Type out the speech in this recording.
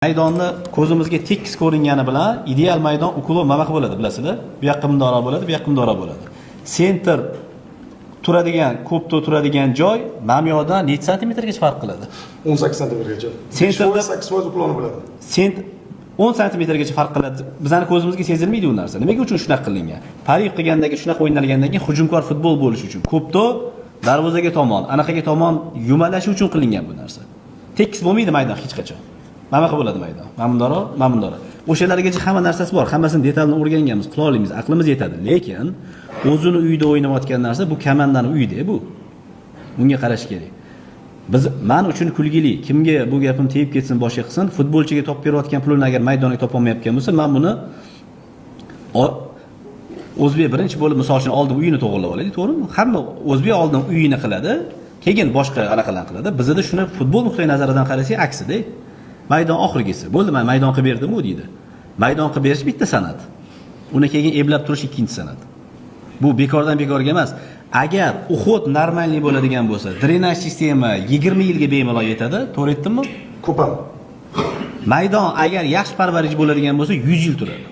Maydonni ko'zimizga tekis ko'ringani bilan ideal maydon uklov nima bo'ladi bilasizlar? Bu yoqqa bundoqroq bo'ladi, bu yoqqa bundoqroq bo'ladi. Sentr turadigan, ko'pda turadigan joy mana bu yoqdan necha santimetrgacha farq qiladi? 18 santimetrgacha. Sentrda 8% uklovni bo'ladi. 10 santimetrgacha farq qiladi. Bizning ko'zimizga sezilmaydi u narsa. Nimaga uchun shunaqa qilingan? Parib qilgandagi shunaqa o'ynalgandan keyin hujumkor futbol bo'lish uchun, ko'pda darvozaga tomon, anaqaga tomon yumalash uchun qilingan bu narsa. Tekis bo'lmaydi maydon hech qachon. Mana bunaqa bo'ladi maydon. Mana bundoq. O'shalargacha hamma narsasi bor. Hammasini detalni o'rganganmiz, qila olamiz, aqlimiz yetadi. Lekin o'zini uyida o'ynayotgan narsa bu komandani uyida bu. Bunga qarash kerak. Men uchun kulgili, kimga bu gapim tegib ketsin, boshqa qilsin, futbolchiga top berayotgan pulni agar maydonga topa olmayotgan bo'lsa, men buni o'zbek birinchi bo'lib misol uchun oldin uyini to'g'rilab oladi, to'g'rimi? Hamma o'zbek oldin uyini qiladi, keyin boshqa anaqalarni qiladi. Bizda shuni futbol nuqtai nazaridan qarasak aksida. Maydon oxirgisi. Bo'ldi, men maydon qilib berdim-ku deydi. Maydon qilib berish bitta san'at. Uni keyin eblab turish ikkinchi san'at. Bu bekordan bekorga emas. Agar uxod normalniy bo'ladigan bo'lsa, drenaj sistema 20 yilga bemalol yetadi, to'g'ri aytdimmi? Ko'pam. Maydon agar yaxshi parvarish bo'ladigan bo'lsa, 100 yil turadi.